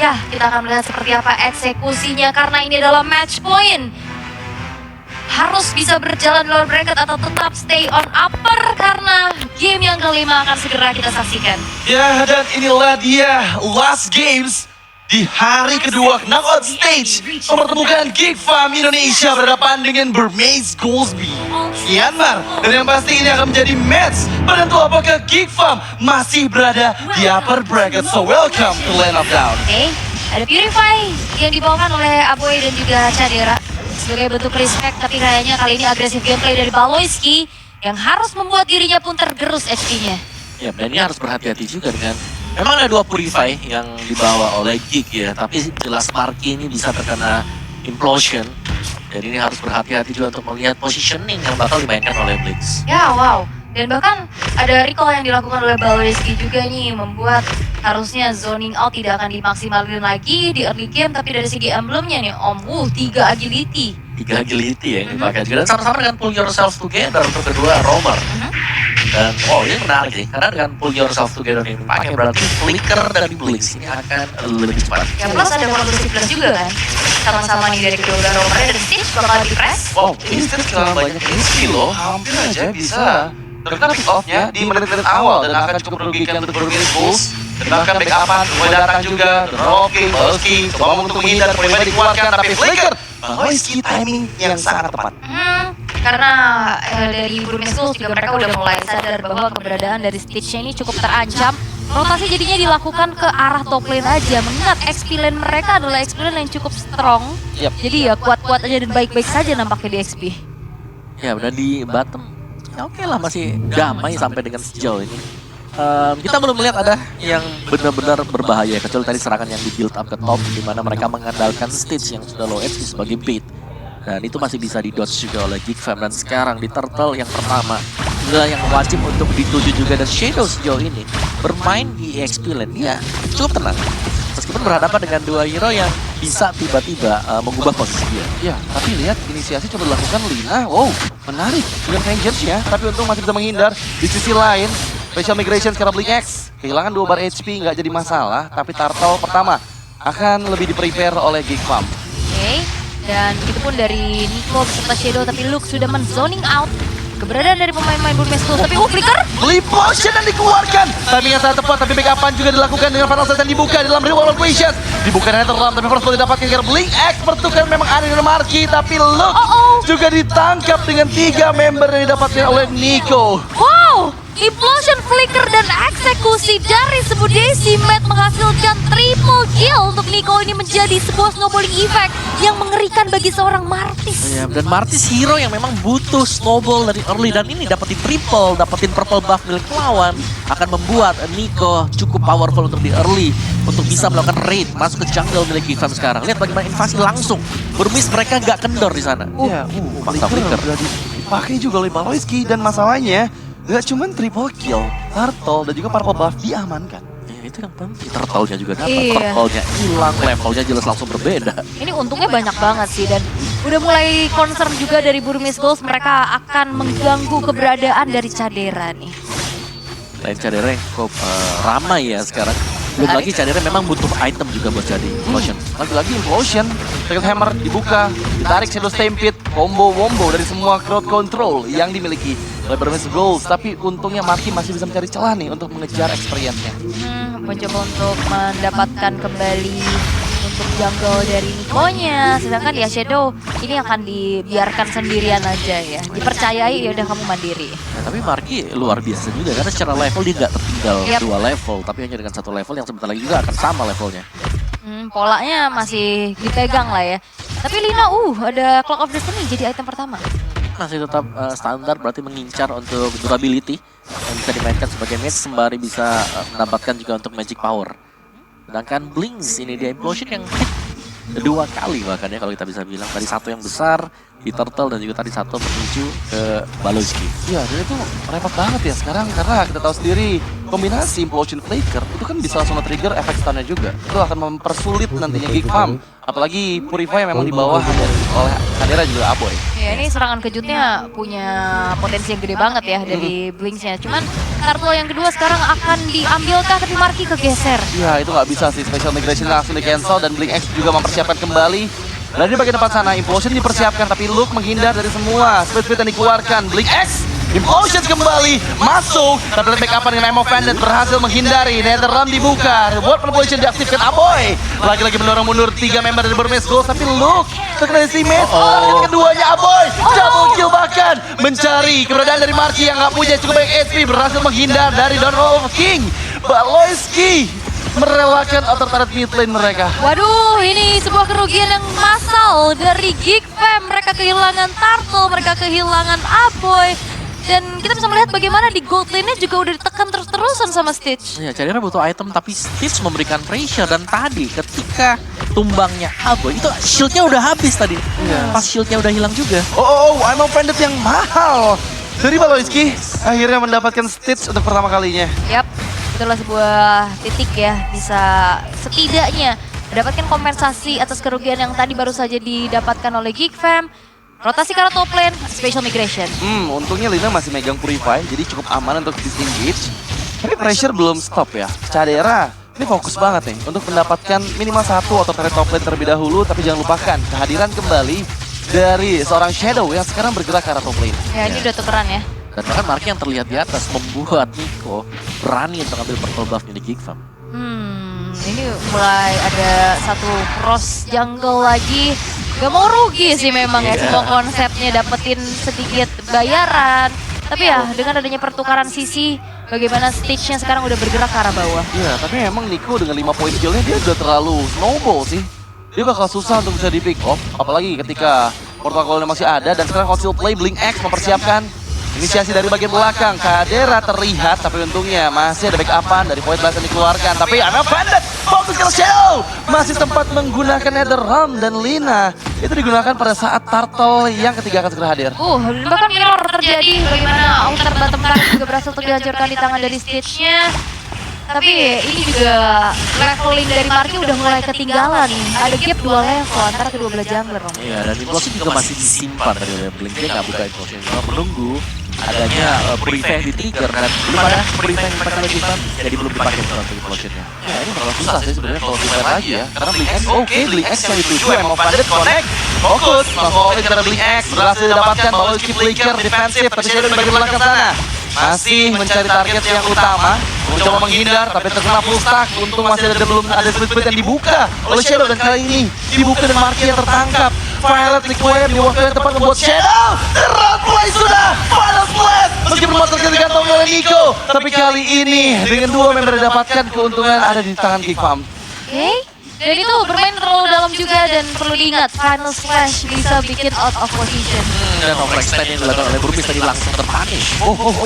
Ya, kita akan melihat seperti apa eksekusinya karena ini adalah match point. Harus bisa berjalan lower bracket atau tetap stay on upper karena game yang kelima akan segera kita saksikan. Ya, dan inilah dia last games di hari kedua knockout stage mempertemukan Geek Farm Indonesia berhadapan dengan Burmese Goldby Myanmar. Dan yang pasti ini akan menjadi match penentu apakah Geek Farm masih berada di upper bracket. So welcome to Land of Down. Oke, ada Purify yang dibawakan oleh Aboy dan juga Cadera sebagai bentuk respect, tapi kayaknya kali ini agresif gameplay dari Baloyski yang harus membuat dirinya pun tergerus HP-nya. Ya, dan ini harus berhati-hati juga dengan memang ada 2 Purify yang dibawa oleh Geek ya, tapi jelas Marky ini bisa terkena implosion. Jadi ini harus berhati-hati juga untuk melihat positioning yang bakal dimainkan oleh Blix. Ya, wow. Dan bahkan ada recall yang dilakukan oleh Baloyski juga nih, membuat harusnya zoning out tidak akan dimaksimalkan lagi di early game, tapi dari segi emblemnya nih Om, 3 agility. 3 agility ya yang dipakai juga, dan sama-sama dengan pull yourself together untuk kedua roamer. Dan ini menarik nih, karena dengan pull yourself together yang dipakai berarti flicker dari Blix ini akan lebih cepat. Ya plus ada produksi plus juga kan, sama-sama nih dari kedua roamer dan Stitch bakal di press. Wow, ini Stitch kehilangan banyak XP loh, hampir aja bisa terkena pick off-nya di menit-menit awal dan akan cukup merugikan untuk Burmese Bulls. Dan bahkan backup-an, mulai datang juga, Rocky, Baloyski, coba untuk menghindar, Purify dikuatkan, tapi flicker. Baloyski timing yang sangat tepat. Karena dari Burmese Bulls juga mereka udah mulai sadar bahwa keberadaan dari Stitch ini cukup terancam. Rotasi jadinya dilakukan ke arah top lane aja, mengingat XP lane mereka adalah XP lane yang cukup strong. Jadi ya kuat-kuat aja dan baik-baik saja nampaknya di XP. Ya udah di bottom. Ya oke lah, masih damai sampai dengan sejauh ini. Kita belum melihat ada yang benar-benar berbahaya, kecuali tadi serangan yang di build up ke top, di mana mereka mengandalkan Stitch yang sudah low HP sebagai bait. Dan itu masih bisa di-dodge juga oleh Geek Fam. Dan sekarang di turtle yang pertama adalah yang wajib untuk dituju juga, dan Shadow sejauh ini bermain di EXP lane dia cukup tenang. Meskipun berhadapan dengan 2 hero yang bisa tiba-tiba mengubah posisi dia. Ya, tapi lihat inisiasi coba dilakukan Lina. Wow, menarik dengan Rangers-nya, tapi untung masih bisa menghindar. Di sisi lain, Special Migration sekarang Blink X kehilangan 2 bar HP nggak jadi masalah, tapi turtle pertama akan lebih di-prepare oleh Geek Farm. Oke, dan itu pun dari Nico beserta Shadow, tapi Luke sudah men-zoning out keberadaan dari pemain-pemain Burmese Bulls. Tapi flicker! Blip Potion yang dikeluarkan. Timing yang sangat tepat, tapi backup-an juga dilakukan dengan Fatal Set yang dibuka di dalam Reward Equations. Dibuka dengan terlam, tapi first blood didapatkan karena Blink X pertukaran memang ada di Marky, tapi Luke juga ditangkap dengan 3 member yang didapatkan oleh Nico. Wow! Implosion, flicker, dan eksekusi dari Sebu Desi Matt menghasilkan triple kill untuk Nico. Ini menjadi sebuah snowballing effect yang mengerikan bagi seorang Martis. Ya, dan Martis hero yang memang butuh snowball dari early, dan ini dapetin triple, dapetin purple buff milik lawan akan membuat Nico cukup powerful untuk di early untuk bisa melakukan raid masuk ke jungle milik Geek Farm sekarang. Lihat bagaimana invasi langsung. Burmese mereka nggak kendor di sana. Fakta flicker udah dipakai juga oleh Baloyski, dan masalahnya gak cuman triple kill, turtle dan juga purple buff diamankan. Ya, itu yang penting. Turtle-nya juga dapat, Iya. turtle-nya hilang, levelnya jelas langsung berbeda. Ini untungnya banyak banget sih, dan udah mulai concern juga dari Burmese Bulls. Mereka akan mengganggu keberadaan dari Cadera nih. Lain Cadera yang cukup ramai ya sekarang. Belum lagi Cadera memang butuh item juga buat jadi implosion. Lagi-lagi implosion, Second Hammer dibuka, ditarik Shadow Stampede, combo-wombo dari semua crowd control yang dimiliki oleh Burmese Bulls. Tapi untungnya Marky masih bisa mencari celah nih untuk mengejar experience-nya. Mencoba untuk mendapatkan kembali untuk jungle dari Niko-nya. Sedangkan ya Shadow ini akan dibiarkan sendirian aja ya. Dipercayai, ya udah kamu mandiri. Nah, tapi Marky luar biasa juga karena secara level dia nggak tertinggal 2 level, tapi hanya dengan 1 level yang sebentar lagi juga akan sama levelnya. Polanya masih dipegang lah ya. Tapi Lina, ada Clock of Destiny jadi item pertama. Masih tetap standar, berarti mengincar untuk durability yang bisa dimainkan sebagai match sembari bisa mendapatkan juga untuk magic power. Sedangkan Blinks ini dia implosion yang hit 2 kali bahkan ya kalau kita bisa bilang. Tadi 1 yang besar di turtle dan juga tadi 1 menuju ke Baloyski. Iya, dan itu repot banget ya sekarang karena kita tahu sendiri kombinasi implosion flicker itu kan bisa langsung trigger efek stunnya juga. Itu akan mempersulit nantinya Geek Farm. Apalagi Purify memang di bawah oleh Cadera juga Aboy. Ya ini serangan kejutnya punya potensi yang gede banget ya dari Blinks-nya. Cuman Turtle yang kedua sekarang akan diambilkah, tapi Marky kegeser. Ya itu nggak bisa sih, special migration langsung di cancel dan Blink X juga mempersiapkan kembali. Dan di bagian depan sana, Implosion dipersiapkan tapi Luke menghindar dari semua speed yang dikeluarkan. Blink X, Implosion kembali masuk, tapi backupan dengan Emo Bandit berhasil menghindari. Netherrealm dibuka, Reward Manipulation diaktifkan. Aboy lagi-lagi mendorong mundur 3 member dari Burmese Ghost, tapi Luke terkena teammate. Target keduanya Aboy, double kill bahkan mencari keberadaan dari Marky yang nggak punya cukup banyak HP, berhasil menghindar dari Donald King. Baloyski merelakan outer mid lane mereka. Waduh, ini sebuah kerugian yang massal dari Geek Fam. Mereka kehilangan Turtle, mereka kehilangan Aboy. Dan kita bisa melihat bagaimana di gold lane-nya juga udah ditekan terus-terusan sama Stitch. Ya, Cadera butuh item tapi Stitch memberikan pressure. Dan tadi ketika tumbangnya Aboy, itu shieldnya udah habis tadi. Pas shieldnya udah hilang juga. Emo Bandit yang mahal dari Baloyski akhirnya mendapatkan Stitch untuk pertama kalinya. Yap, itulah sebuah titik ya, bisa setidaknya mendapatkan kompensasi atas kerugian yang tadi baru saja didapatkan oleh Geek Fam. Rotasi ke arah top lane, special migration. Untungnya Lina masih megang Purify, jadi cukup aman untuk disengage. Tapi pressure belum stop ya. Cadera ini fokus banget nih untuk mendapatkan minimal 1 atau top lane terlebih dahulu. Tapi jangan lupakan kehadiran kembali dari seorang Shadow yang sekarang bergerak ke arah top lane. Ya, ini udah tukeran ya. Dan bahkan Marky yang terlihat di atas membuat Nico berani untuk ambil purple buff-nya di Geek Fam. Ini mulai ada satu cross jungle lagi. Gak mau rugi sih memang ya, semua konsepnya dapetin sedikit bayaran. Tapi ya dengan adanya pertukaran sisi, bagaimana Stitch-nya sekarang udah bergerak ke arah bawah. Iya, tapi emang Nico dengan 5 poin kill-nya dia udah terlalu snowball sih. Dia bakal susah untuk bisa di pick off, apalagi ketika protokolnya masih ada. Dan sekarang Hostile Play, Blink X mempersiapkan inisiasi dari bagian belakang. Cadera terlihat, tapi untungnya masih ada backupan dari poin blast yang dikeluarkan. Tapi Emo Bandit fokus ke Shadow, masih sempat menggunakan Netherrealm dan Lina. Itu digunakan pada saat Turtle yang ketiga akan segera hadir. Bahkan mirror terjadi, bagaimana outer bottom card juga berhasil untuk dihancurkan di tangan dari Stitch-nya. Tapi ini juga leveling dari Marky udah mulai ketinggalan. Ada gap 2 level antara kedua belah jungler. Iya, dan Implosion juga masih disimpan dari Blink. Dia nggak buka Implosion, cuma menunggu adanya Purify yang di-trigger. Dan belum ada Purify yang mereka lakukan, jadi belum dipakai untuk Implosionnya. Ya ini bakal susah sih sebenarnya kalau Purify lagi ya. Karena Blink X Blink X yang dituju, Emo Bandit connect. Fokus, langsung oleh cara Blink X. Berhasil didapatkan, Baloyski flicker, defensif, tapi Shadow di bagian belakang sana. Masih mencari target yang utama, mencoba menghindar, tapi terkena full stack. Untung masih belum ada split yang dibuka oleh Shadow, dan kali ini dibuka dan Marky yang tertangkap. Violet Liquid di waktu yang tepat membuat Shadow terang play sudah. Final Blast meskipun motor digantung oleh Nico, tapi kali ini dengan 2 member didapatkan, keuntungan ada di tangan Geek Fam. Dan itu bermain terlalu dalam juga, dan perlu diingat Final Slash bisa bikin out of position. Dan overextend yang dilakukan oleh Burmese tadi langsung terpunish.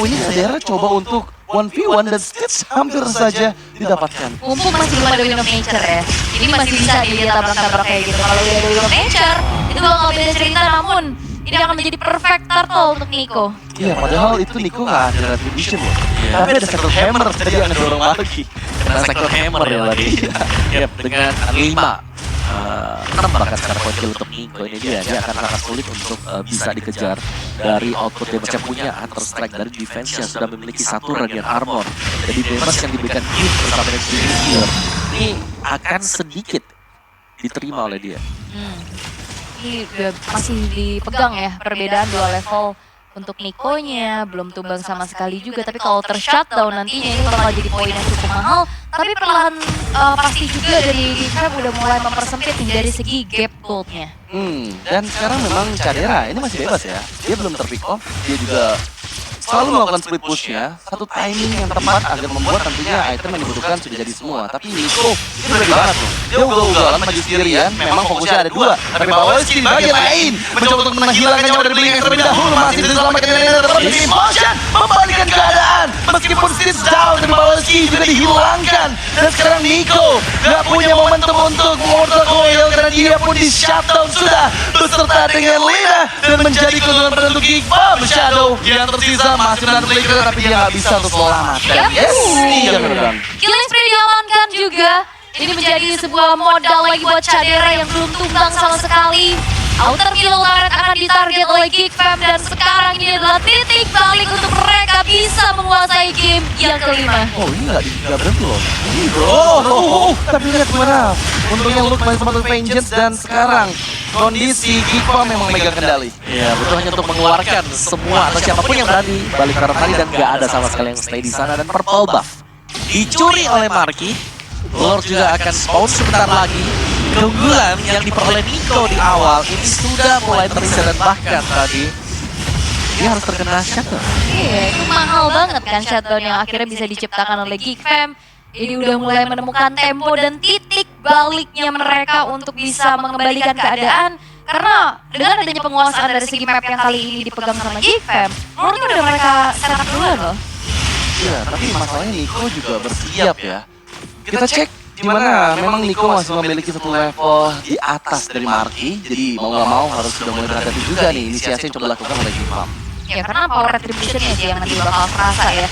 Ini Cadera coba untuk 1v1 dan Stitch hampir saja didapatkan. Mumpung masih belum ada Wind of Nature ya, ini masih bisa dia tabrak-tabrak kayak gitu. Kalau udah ada Wind of Nature, itu bakal beda cerita, namun ini akan menjadi perfect turtle untuk Nico. Iya, padahal itu Nico nggak ada retribution loh. Tapi ada Sector Hammer tadi yang ngedorong lagi. Kena Sector Hammer ya tadi. Yap, dengan 5. 6 bahkan sekarang poin kill untuk Nico. Ini dia akan sangat sulit untuk bisa dikejar dari output damage yang punya Hunter Strike dari defense yang sudah memiliki 1 Radiant Armor. Jadi damage yang diberikan hit bersama dengan Junior ini akan sedikit diterima oleh dia. Ini udah masih dipegang ya, perbedaan 2 level untuk Nico-nya, belum tumbang sama sekali juga. Tapi kalau ter-shutdown nantinya ini bakal jadi poin yang cukup mahal. Tapi perlahan pasti juga dari Fam udah mulai mempersempit nih dari segi gap gold-nya. Dan sekarang memang Cadera ini masih bebas ya. Dia belum terpick off, dia juga selalu melakukan split push-nya, satu timing yang tepat agar membuat tentunya item yang dibutuhkan sudah jadi semua. Tapi Nico, itu berarti banget loh. Dia ugal-ugalan maju sendirian, memang fokusnya ada 2. Tapi Baloyski di bagian lain mencoba untuk menghilangkan nyawa dari Blink X terlebih dahulu. Masih diselamatkan dengan Netherrealm di Implosion, membalikan keadaan. Meskipun Stitch down, tapi Baloyski juga dihilangkan. Dan sekarang Nico gak punya momentum untuk Mortal Coil karena dia pun di shutdown sudah beserta dengan Lina. Dan menjadi keuntungan penentu Geek Fam. Shadow yang tersisa masih menahan flicker, tapi dia nggak bisa untuk selamat. Dan Killing spree diamankan juga. Ini menjadi sebuah modal lagi buat Cadera yang belum tumbang sama sekali. Outer middle turret akan ditarget oleh Geek Fam dan sekarang ini adalah titik balik untuk mereka bisa menguasai game yang kelima. Oh ini nggak berhenti loh. Tapi lihat gimana. Untungnya Luke masih sempat vengeance dan sekarang kondisi Giva memang megang kendali. Iya, betul hanya untuk mengeluarkan semua atau siapapun yang berani balik ke arah tadi dan nggak ada sama sekali yang stay di sana dan purple buff dicuri oleh Marky. Lord juga akan spawn sebentar lagi. Keunggulan yang diperoleh Nico di awal ini sudah mulai terisa dan bahkan tadi dia harus terkena shutdown. Iya, itu mahal banget kan shutdown yang akhirnya bisa diciptakan oleh Geek Fam. Ini udah mulai menemukan tempo dan titik baliknya mereka untuk bisa mengembalikan keadaan. Karena dengan adanya penguasaan dari segi map yang kali ini dipegang sama Geek Fam, menurutnya udah mereka setup duluan loh. Iya, tapi masalahnya Nico juga bersiap ya. Kita cek di mana memang Nico masih memiliki satu level di atas dari Marky. Jadi mau nggak mau harus sudah mulai berhati-hati juga nih inisiasi yang coba dilakukan oleh Giva. Ya karena power retribution-nya sih yang nanti bakal terasa ya.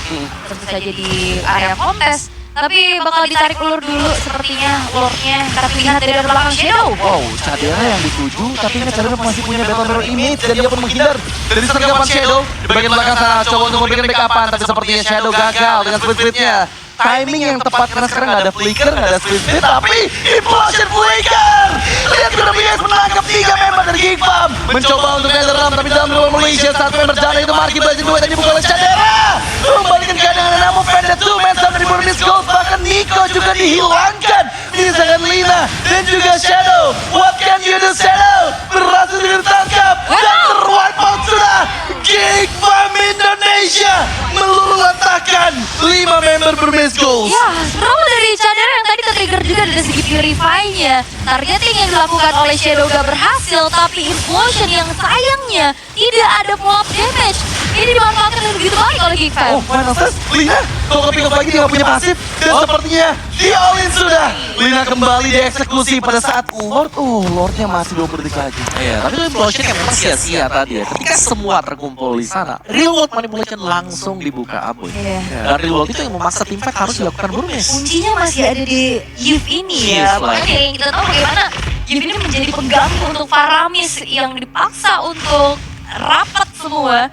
Tentu saja di area kontes. Tapi bakal ditarik ulur dulu sepertinya ulurnya karena terlihat dari belakang Shadow. Wow, Cadera yang dituju, tapi ini Cadera masih punya Battle Mirror Image dan dia pun menghindar dari sergapan Shadow. Di bagian belakang sana coba untuk memberikan backupan, tapi sepertinya Shadow gagal dengan split-splitnya. Timing yang tepat karena sekarang nggak ada flicker, nggak ada split-split, tapi Implosion Flicker! Lihat gimana BS menangkap 3 member dari Geek Fam. Mencoba untuk Netherrealm, tapi dalam luar Malaysia satu member jalan itu Marky Blaze 2 tadi bukan oleh Cadera. Membalikan keadaan namun Bandit 2 man sama di Burmese Gold, bahkan Nico juga dihilangkan. Menyisakan Lina dan juga Shadow. What can you do Shadow? Berhasil ditangkap dan terwipe out sudah. Geek Fam Indonesia meluluh-lantahkan 5 member Burmese Gold. Ya, sebenarnya dari Cadera yang tadi ke-trigger juga dari segi Purify-nya. Targeting yang dilakukan oleh Shadow gak berhasil, tapi Implosion yang sayangnya tidak ada follow-up damage. Ini dimanfaatkan dan begitu baik oleh Geek Fam. Oh, final test, Lina, kalau pick up lagi dia nggak punya pasif. Dan sepertinya di all-in sudah. Lina kembali dieksekusi pada saat Lordnya masih 20 detik lagi. Iya, tapi itu Implosion yang memang sia-sia tadi ya. Ketika semua terkumpul di sana, real world manipulation langsung dibuka Aboy. Iya. Dan real world itu yang memaksa tim fight harus dilakukan Burmese. Kuncinya masih ada di Yves ini ya. Yves Makanya lagi. yang kita tahu bagaimana Yves ini menjadi pengganggu untuk Faramis yang dipaksa untuk rapat semua.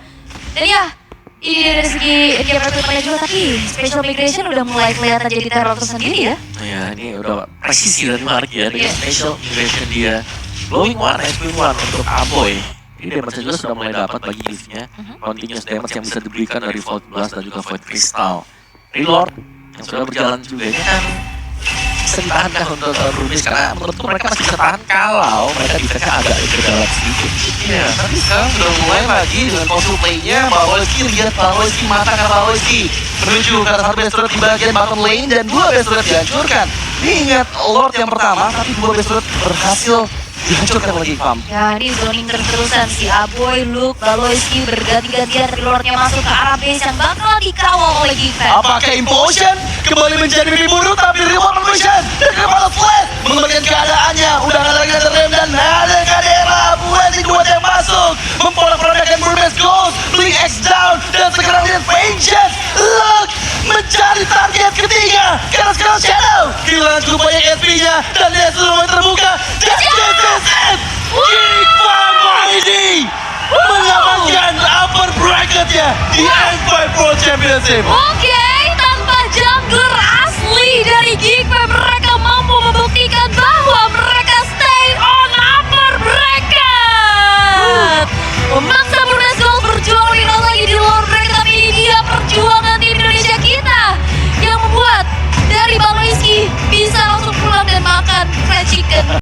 Dan ya, ini dari segi game recruitment juga, tapi special migration udah mulai kelihatan jadi teror tersendiri ya. Ya, ini udah presisi dari Marky ya dengan special invasion dia. Blowing one, SP1 untuk Aboy. Jadi damage juga sudah mulai dapat bagi Yves-nya. Continuous damage yang bisa diberikan dari Void Blast dan juga Void Crystal. Reload yang sudah berjalan juga ini kan bisa ditahankah untuk Burmese karena menurutku mereka masih bisa tahan kalau mereka defense-nya agak berjalan sedikit. Iya, tapi sekarang sudah mulai lagi dengan posture play-nya. Bawolski lihat Bawolski matangkan Bawolski menuju ke arah satu base turret di bagian bottom lane dan 2 base turret dihancurkan. Ini ingat Lord yang pertama, tapi 2 base turret berhasil dihancurkan oleh Geek Fam. Ya, ini zoning terus-terusan si Aboy, Luke, Baloiski berganti-gantian dari luarnya masuk ke arah base yang bakal dikawal oleh Geek Fam. Apakah Implosion kembali menjadi mimpi buruk tapi reward Implosion dan kepala flat mengembalikan keadaannya. Udah nggak lagi ada rem dan ada Cadera. Blazing 2 yang masuk memporak-porandakan Burmese Gold. Blink X down dan sekarang lihat Vengeance. Look mencari target ketiga karena sekarang Shadow kehilangan cukup banyak SP-nya dan dia sudah mulai terbuka. Dan this is it. Geek Fam ID mengamankan upper bracket-nya di M5 Pro Championship. Oke,